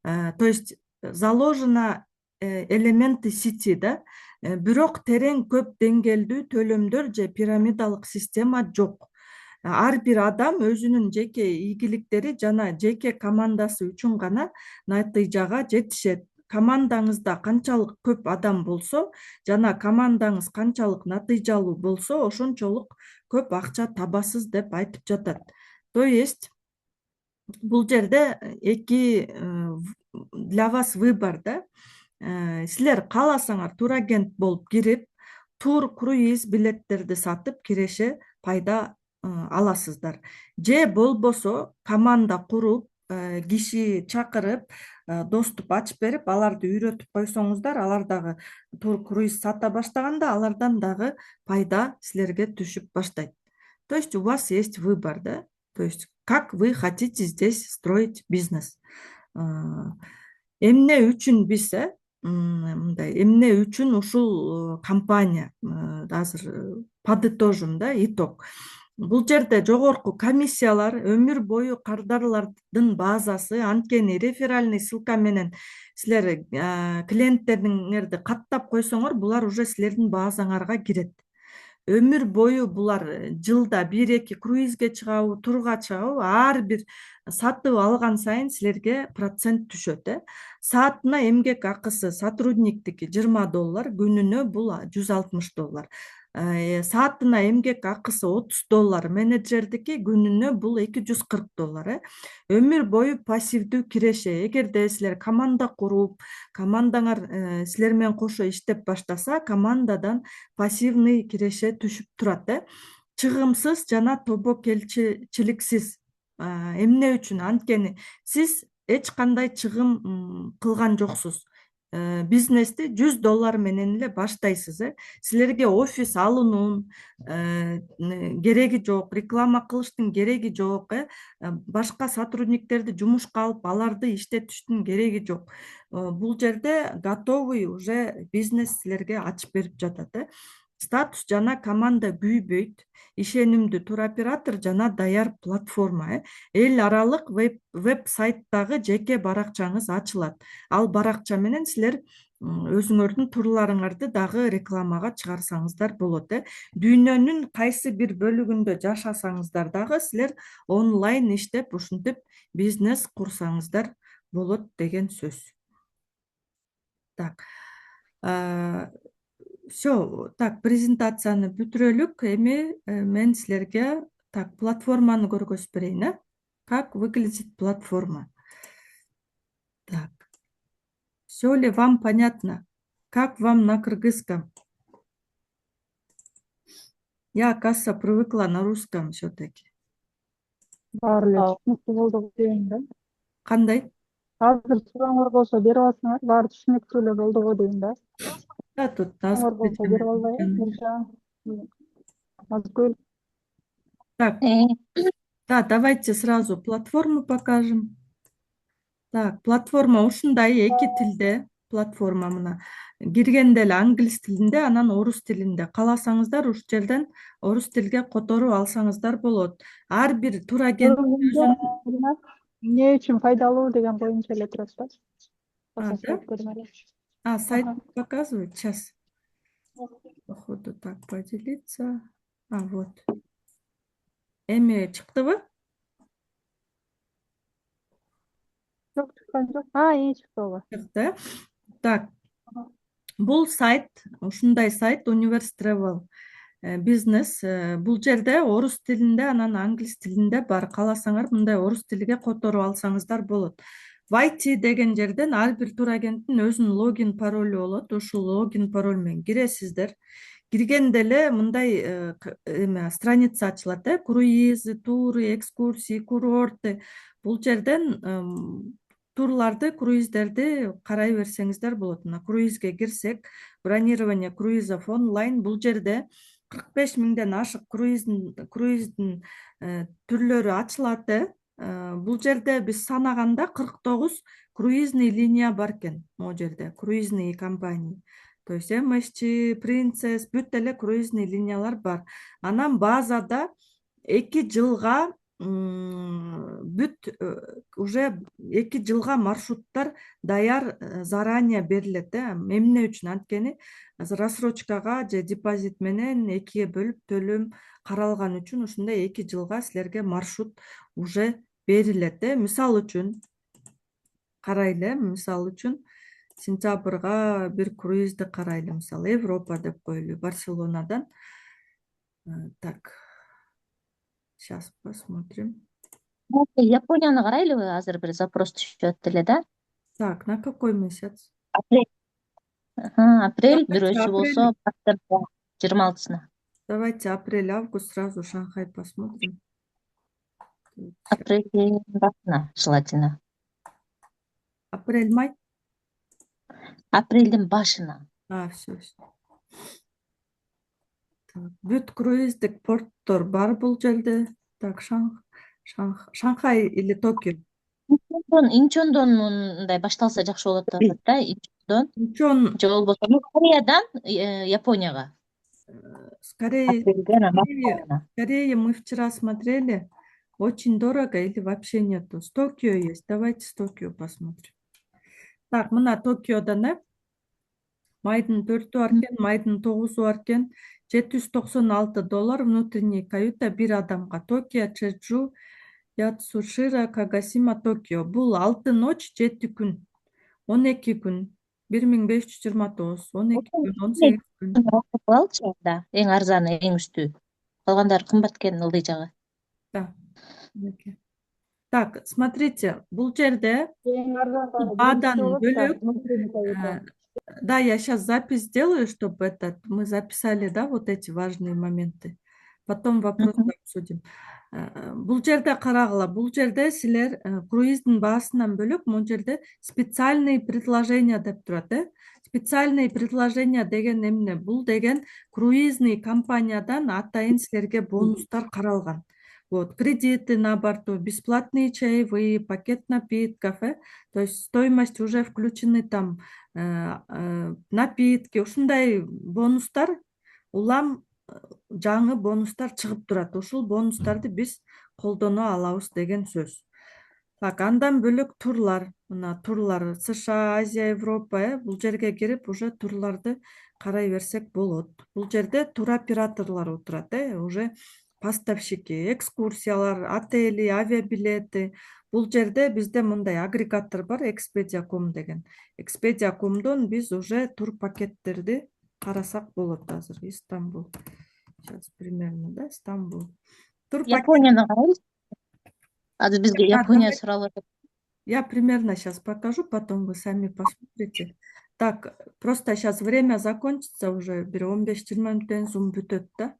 Speaker 1: То есть заложено элементы сети да. Бирок терең көп деңгээлдүү төлөмдөр же пирамидалык система жок. Ар бир адам өзүнүн жеке ийгиликтери жана жеке командасы үчүн гана натыйжага жетишет. Командаңызда канчалык көп адам болсо жана командаңыз канчалык натыйжалуу болсо, ошончолук көп акча табасыз деп айтып жатат. То есть бул жерде для вас выбор да. Силер кааласаңар турагент болуп кирип, тур круиз билеттерди сатып киреше пайда аласыздар. Же болбосо команда куруп, киши чакырып, доступ ачып берип, аларды үйрөтүп койсоңуздар, алар дагы тур круиз сата баштаганда алардан дагы пайда силерге түшүп баштайт. То есть у вас есть выбор, да? То есть как вы хотите здесь строить бизнес. Эмне үчүн биз мындай эмне үчүн ушул компания азыр подытожим да, итог. Бул жерде жогорку комиссиялар, өмүр бою кардарлардын базасы, анткени реферальный ссылка менен силер клиенттериңерди каттап койсоңор, булар уже силердин базаңарга кирет. Өмүр бою булар жылда 1-2 круизге чыгабы, турга чыгабы, ар бир сатып алган сайын силерге процент түшөт. Саатына эмгек акысы сотрудниктики $20, күнүнө бул $160. Саатына эмгек акысы $30, менеджердики күнүнө бул $240. Өмүр бою пассивдүү киреше. Эгерде силер команда куруп, командаңар силер менен кошо иштеп баштаса, командадан пассивный киреше түшүп турат. Чыгымсыз жана тобокелчиликсиз. Эмне үчүн? Анткени сиз эч кандай чыгым кылган жоксуз. Бизнести $100 менен эле баштайсыз. Силерге офис алуунун кереги жок, реклама кылыштын кереги жок. Башка сотрудниктерди жумушка алып, аларды иштетиштин кереги жок. Бул жерде готовый уже бизнес силерге ачып берип жатат. Статус жана команда күйбөйт. Ишенимдүү туроператор жана даяр платформа. Эл аралык веб-сайттагы жеке баракчаңыз ачылат. Ал баракча менен силер өзүңөрдүн турларыңарды дагы рекламага чыгарсаңыздар болот. Дүйнөнүн кайсы бир бөлүгүндө жашасаңыздар дагы силер онлайн иштеп, ушинтип бизнес курсаңыздар болот деген сөз. Так. Все, так, презентацияны бүтүрөлүк. Эми мен силерге так платформаны көргөзүп берейин. Как выглядит платформа? Так. Все ли вам понятно? Как вам на кыргызском? Я, кажется, привыкла на русском все-таки.
Speaker 2: Баары эле түшүнүктүү болду дейм да.
Speaker 1: Кандай?
Speaker 2: Азыр сурооңор болсо берип алсаңар, баары түшүнүктүү эле болду дейм да.
Speaker 1: Да, тут
Speaker 2: Сурооңор болсо берип албай, Назгүл.
Speaker 1: Так, да, давайте сразу платформу покажем. Так, платформа ушундай эки тилде платформа мына. Киргенде эле англис тилинде, анан орус тилинде. Кааласаңыздар ушул жерден орус тилге которуп алсаңыздар болот. Ар бир турагент өзүнүн
Speaker 2: Эмне үчүн пайдалуу деген боюнча эле турат да.
Speaker 1: сайт показывает сейчас. Походу так поделиться. Вот. Эми чыктыбы?
Speaker 2: Жок, чыккан жок. Чыкты.
Speaker 1: Чыкты. Так. Бул сайт, ушундай сайт Universe Travel бизнес. Бул жерде орус тилинде, анан англис тилинде бар. Кааласаңар мындай орус тилиге которуп алсаңыздар болот. Вайти деген жерден ар бир турагенттин өзүнүн логин паролу болот. Ушул логин пароль менен киресиздер. Киргенде эле мындай страница ачылат. Круизы, туры, экскурсии, курорты. Бул жерден турларды, круиздерди карай берсеңиздер болот. Мына круизге кирсек, бронирование круизов онлайн. Бул жерде 45 миңден ашык круиздин түрлөрү ачылат. Бул жерде биз санаганда 49 круизный линия бар экен. Могу жерде круизный компания. То есть MSC, Princess, бүт эле круизный линиялар бар. Анан базада 2 жылга бүт уже 2 жылга маршруттар даяр заранее берилет. Эмне үчүн? Анткени рассрочкага же депозит менен 2-ге бөлүп төлөм каралган үчүн ушундай 2 жылга силерге маршрут уже берилет. Мисал үчүн карайлы, мисал үчүн сентябрга бир круизди карайлы, мисалы Европа деп коелу, Барселонадан. Так. Сейчас посмотрим.
Speaker 3: Японияны карайлыбы? Азыр бир запрос түшүп атты эле да.
Speaker 1: Так, на какой месяц?
Speaker 3: Апрель. Апрель
Speaker 1: Давайте
Speaker 3: бирөөчү болсо
Speaker 1: апрель.
Speaker 3: 26-сына.
Speaker 1: Давайте апрель, август сразу Шанхай посмотрим.
Speaker 3: Апрелдин башына желательно.
Speaker 1: Апрель, май.
Speaker 3: Апрелдин башына.
Speaker 1: Все. Бүт круиздик порттор бар бул жерде. Так, Шанхай или Токио?
Speaker 3: Инчондон мындай башталса жакшы болот деп атат да. Инчондон
Speaker 1: Инчон
Speaker 3: же болбосо Кореядан Японияга.
Speaker 1: скорее,
Speaker 3: Апрелден
Speaker 1: скорее мы вчера смотрели. Очень дорого или вообще нету. С Токио есть. Давайте с Токио посмотрим. Так, мына Токиодан майдын 4-ü бар экен, майдын 9-у бар экен. $796 внутренний каюта бир адамга. Токио, Чеджу, Яцушира, Кагасима, Токио. Бул 6 ночь, 7 күн. 12 күн. 1529, 12 күн, 18 күн.
Speaker 3: Алчы да, эң арзаны, эң үстү. Калгандары кымбат экен ылдый жагы.
Speaker 1: Да. Так, смотрите, бул жерде
Speaker 2: Эң арзандары
Speaker 1: баадан
Speaker 2: биринчisi болот да,
Speaker 1: бөлөк.
Speaker 2: внутренний каюта.
Speaker 1: Да, я сейчас запись сделаю, чтобы мы записали, да, вот эти важные моменты. Потом вопросы обсудим. Бул жерде карагыла, бул жерде силер круиздин баасынан бөлөк бул жерде специальные предложения деп турат, Специальные предложения деген эмне? Бул деген круизный компаниядан атайын силерге бонустар каралган. Вот, кредиты на борту, бесплатные чаевые, пакет напитков, то есть стоимость уже включены там напитки, ушундай бонустар улам жаңы бонустар чыгып турат. Ушул бонустарды биз колдоно алабыз деген сөз. Так, андан бөлөк турлар. Мына турлар США, Азия, Европа, бул жерге кирип уже турларды карай берсек болот. Бул жерде туроператорлор отурат, уже поставщики, экскурсиялар, отели, авиабилети. Бул жерде бизде мындай агрегатор бар, Expedia.com деген. Expedia.comдон биз уже тур пакеттерди карасак болот азыр. Истанбул. Сейчас примерно, да, Стамбул.
Speaker 3: Японияны карайбыз. Азыр бизге Япония суралып атат.
Speaker 1: Я примерно сейчас покажу, потом вы сами посмотрите. Так, просто сейчас время закончится уже, 15-20 мүнөттөн соң бүтөт да.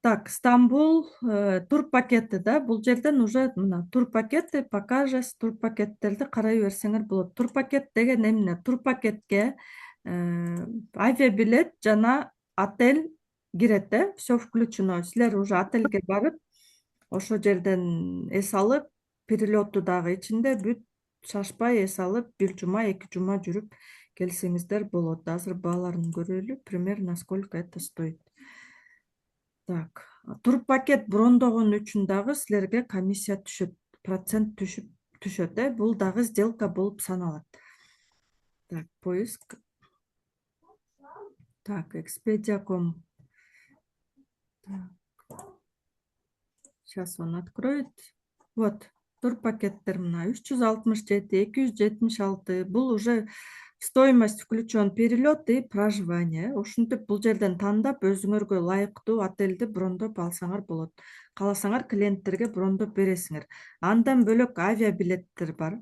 Speaker 1: Так, Стамбул, тур пакети, да, бул жерден уже мына тур пакети, покажес, тур пакеттерди карай берсеңер болот. Тур пакет деген эмне? Тур пакетке авиабилет жана отель кирет, все включено. Силер уже отельге барып, ошо жерден эс алып, перелетту дагы ичинде бүт шашпай эс алып, 1 жума, 2 жума жүрүп келсеңиздер болот. Азыр бааларын көрөлү, примерно сколько это стоит. Так, тур пакет брондогон үчүн дагы силерге комиссия түшөт, процент түшөт, бул дагы сделка болуп саналат. Так, поиск. Так, Expedia.com. Сейчас он откроет. Вот, тур пакеттер мына 367, 276. Бул уже стоимость включен перелет и проживание. Ушинтип бул жерден тандап өзүңөргө ылайыктуу отельди брондоп алсаңар болот. Кааласаңар клиенттерге брондоп бересиңер. Андан бөлөк авиабилеттер бар.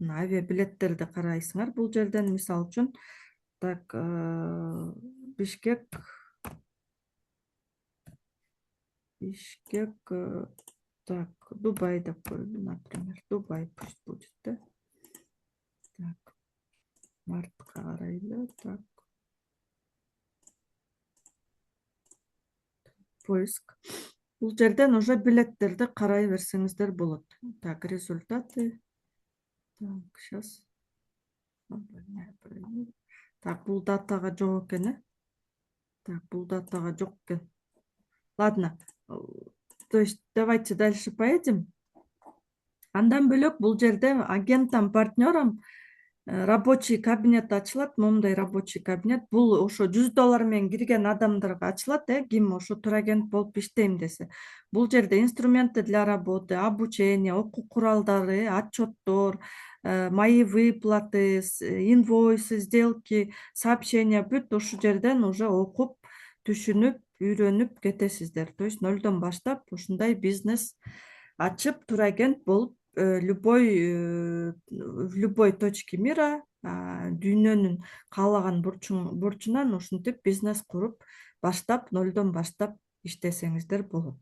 Speaker 1: Авиабилеттерди карайсыңар бул жерден, мисалы үчүн. Так, Бишкек, так, Дубай деп коелу, например. Дубай пусть будет, да? Так, мартка карайлы, так. Поиск. Бул жерден уже билеттерди карай берсеңиздер болот. Так, результаты. Так, сейчас. Так, бул датага жок экен, Так, бул датага жок экен. Ладно, то есть давайте дальше поедем. Андан бөлөк бул жерде агентам, партнерам рабочий кабинет ачылат, момундай рабочий кабинет. Бул ошо $100 менен кирген адамдарга ачылат, ким ошо турагент болуп иштейм десе. Бул жерде инструменты для работы, обучение, окуу куралдары, отчеттор, мои выплаты, инвойсы, сделки, сообщения бүт ошол жерден уже окуп, түшүнүп, үйрөнүп кетесиздер. То есть нөлдөн баштап ушундай бизнес ачып турагент болуп в любой точке мира дүйнөнүн каалаган бурчунан ушинтип бизнес куруп баштап, нолдон баштап иштесеңиздер болот.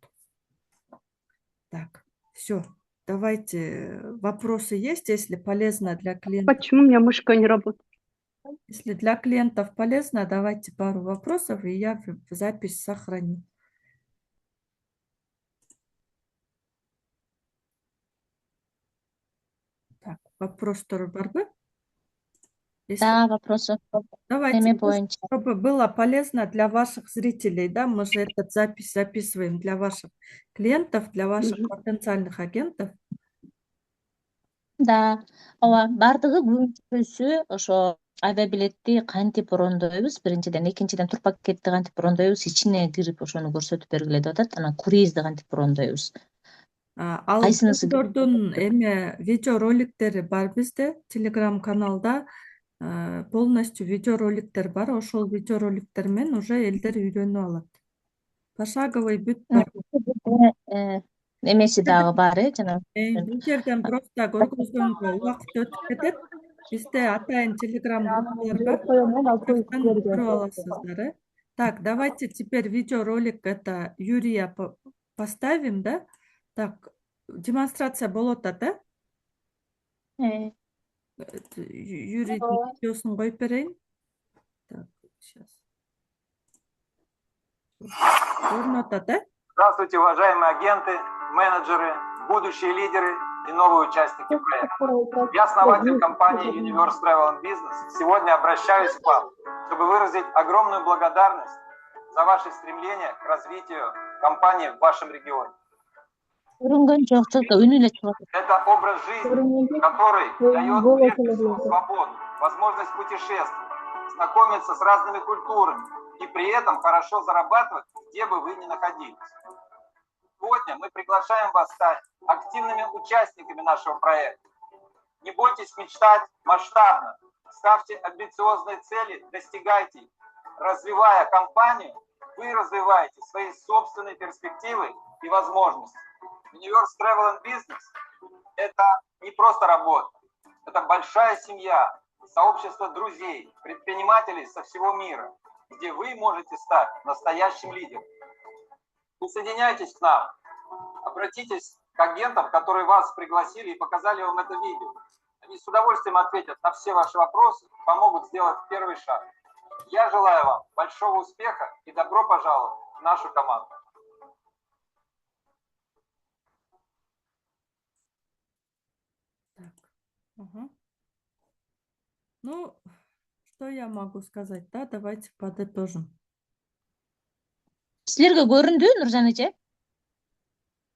Speaker 1: Так, все. Давайте, вопросы есть, если полезно для клиентов.
Speaker 2: Почему у меня мышка не работает?
Speaker 1: Если для клиентов полезно, давайте пару вопросов, и я в запись сохраню. Так, вопрос-то барбы?
Speaker 3: Да, вопросов жоқ.
Speaker 1: Давайте,
Speaker 3: Эме боюнча.
Speaker 1: чтобы было полезно для ваших зрителей, да, мы же этот запись записываем для ваших клиентов, для ваших потенциальных агентов.
Speaker 3: Да, ооба, бардыгы күнчөсү ошо авиабилетти кантип брондойбуз, биринчиден, экинчиден тур пакетти кантип брондойбуз, ичине кирип ошону көрсөтүп бергиле деп атат. Анан круизди кантип брондойбуз.
Speaker 1: Ал
Speaker 3: Кайсынысы
Speaker 1: блогдордун эме видеороликтери бар бизде, телеграм каналда полностью видеороликтер бар. Ошол видеороликтер менен уже элдер үйрөнүп алат. Пошаговый бүт бар.
Speaker 3: Эмеси дагы бар, жана
Speaker 1: Бул жерден просто көргөзгөнгө убакыт өтүп кетет. Бизде атайын телеграм группалар бар. Көрүп аласыздар. Так, давайте теперь видеоролик это Юрия поставим, да? Так, демонстрация болот да? Юрий видеосун коюп берейин. Так, сейчас. Көрүнүп атат, да?
Speaker 4: Здравствуйте, уважаемые агенты, менеджеры, будущие лидеры и новые участники проекта. Я основатель компании Universe Travel Business. Сегодня обращаюсь к вам, чтобы выразить огромную благодарность за ваше стремление к развитию компании в вашем регионе. Это образ жизни, который дает прежде всего свободу, возможность путешествовать, знакомиться с разными культурами и при этом хорошо зарабатывать, где бы вы ни находились. Сегодня мы приглашаем вас стать активными участниками нашего проекта. Не бойтесь мечтать масштабно, ставьте амбициозные цели, достигайте их. Развивая компанию, вы развиваете свои собственные перспективы и возможности. Universe Travel Business – это не просто работа, это большая семья, сообщество друзей, предпринимателей со всего мира, где вы можете стать настоящим лидером. Присоединяйтесь к нам, обратитесь к агентам, которые вас пригласили и показали вам это видео. Они с удовольствием ответят на все ваши вопросы, помогут сделать первый шаг. Я желаю вам большого успеха и добро пожаловать в нашу команду.
Speaker 1: Так. Ага. Ну, что я могу сказать, да? Давайте подытожим.
Speaker 3: Силерге көрүндү, Нуржан эже?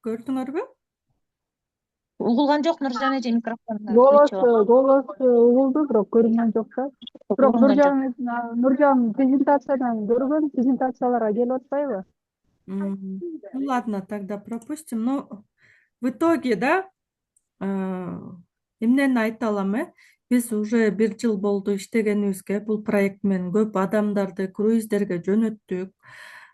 Speaker 1: Көрдүңөрбү?
Speaker 3: Угулган жок, Нуржан эже микрофонуна.
Speaker 2: Голос угулду, бирок көрүнгөн жок да. Бирок Нуржан презентациядан көргөн, презентацияларга келип атпайбы?
Speaker 1: Ну ладно, тогда пропустим. Но в итоге, да, эмнени айта алам, биз уже 1 жыл болду иштегенибизге, бул проект менен көп адамдарды круиздерге жөнөттүк.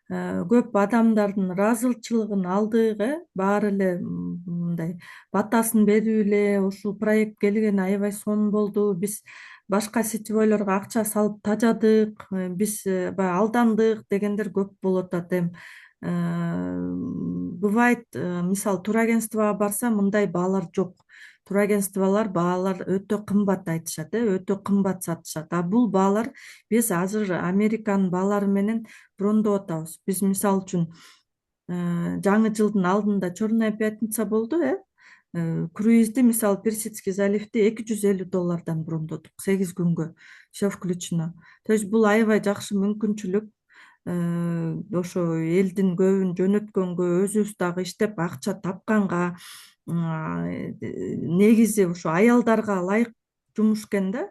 Speaker 1: Көп адамдардын ыраазычылыгын алдык, баары эле мындай батасын берип эле ушул проект келген аябай сонун болду. Биз башка сетевойлорго акча салып тажадык, биз баягы алдандык дегендер көп болуп атат. Бывает, мисалы турагентствого барса мындай баалар жок. Турагентстволор баалар өтө кымбат айтышат, өтө кымбат сатышат. А бул баалар биз азыр Американын баалары менен брондоп атабыз. Биз мисалы үчүн жаңы жылдын алдында Черная пятница болду, круизди мисалы Персидский заливди $250 брондодук 8 күнгө. Все включено. То есть бул аябай жакшы мүмкүнчүлүк. Ошо элдин көбүн жөнөткөнгө, өзүбүз дагы иштеп акча тапканга, негизи ошо аялдарга ылайык жумуш экен да.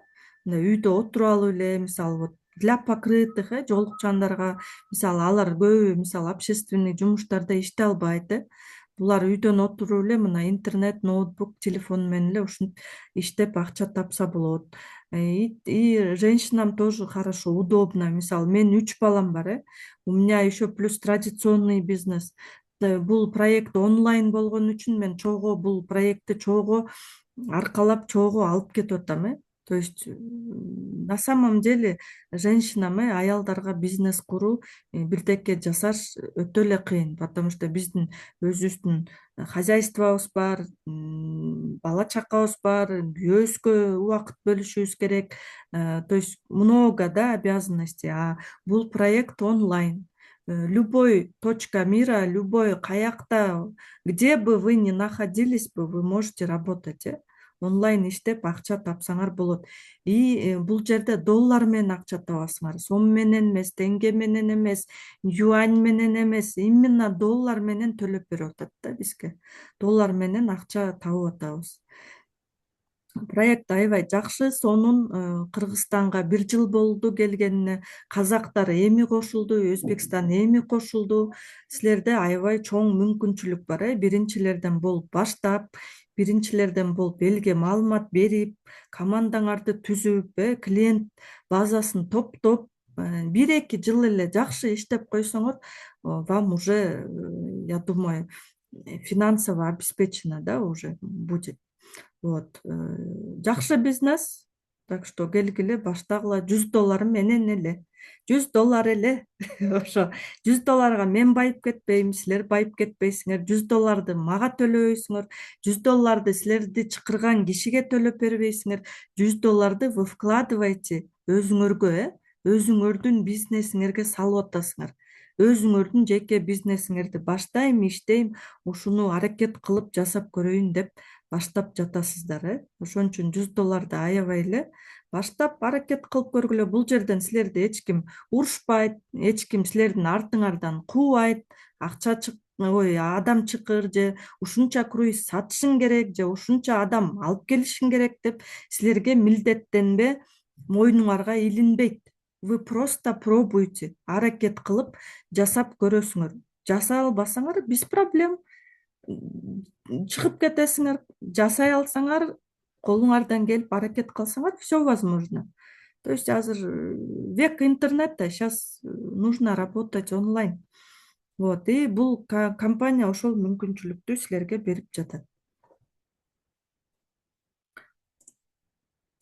Speaker 1: Үйдө отуруп алып эле, мисалы вот для покрытых, жолукчандарга, мисалы алар көбү мисалы общественный жумуштарда иштей албайт. Булар үйдөн отуруп эле мына интернет, ноутбук, телефон менен эле ушинтип иштеп акча тапса болот. И женщинам тоже хорошо, удобно. Мисалы, мен 3 балам бар, у меня еще плюс традиционный бизнес. бул проект онлайн болгон үчүн мен чогуу бул проектти чогуу аркалап чогуу алып кетип атам. То есть на самом деле женщинам, аялдарга бизнес куруу, бирдеке жасаш өтө эле кыйын, потому что биздин өзүбүздүн хозяйствобуз бар, бала чакабыз бар, күйөөбүзгө убакыт бөлүшүбүз керек. То есть много, да, обязанностей. А бул проект онлайн. Любой точка мира, любой каякта, где бы вы ни находились бы, вы можете работать. Онлайн иштеп акча тапсаңар болот. И бул жерде доллар менен акча табасыңар. Сом менен эмес, тенге менен эмес, юань менен эмес, именно доллар менен төлөп берип атат да бизге. Доллар менен акча табып атабыз. Проект аябай жакшы. Сонун Кыргызстанга 1 жыл болду келгенине. Казактар эми кошулду, Өзбекстан эми кошулду. Силерде аябай чоң мүмкүнчүлүк бар. Биринчилерден болуп баштап, биринчилерден болуп элге маалымат берип, командаңарды түзүп, клиент базасын топтоп, 1-2 жыл эле жакшы иштеп койсоңор, вам уже, я думаю, финансово обеспечено, да, уже будет. Вот. Жакшы бизнес. Так что келгиле баштагыла $100 менен эле. $100 эле. Ошо $100 мен байып кетпейм, силер байып кетпейсиңер. $100 мага төлөбөйсүңөр. $100 силерди чакырган кишиге төлөп бербейсиңер. $100 вы вкладываете өзүңөргө, өзүңөрдүн бизнесиңерге салып атасыңар. Өзүңөрдүн жеке бизнесиңерди баштайм, иштейм, ушуну аракет кылып жасап көрөйүн деп баштап жатасыздар. Ошон үчүн $100 аябай эле баштап аракет кылып көргүлө. Бул жерден силерди эч ким урушпайт, эч ким силердин артыңардан куубайт, адам чыкыр же ушунча круиз сатышың керек же ушунча адам алып келишиң керек деп силерге милдеттенбе, мойнуңарга илинбейт. Вы просто пробуйте, аракет кылып жасап көрөсүңөр. Жасай албасаңар без проблем. Чыгып кетесиңер, жасай алсаңар, колуңардан келип аракет кылсаңар, все возможно. То есть азыр век интернета, сейчас нужно работать онлайн. Вот, и бул компания ошол мүмкүнчүлүктү силерге берип жатат.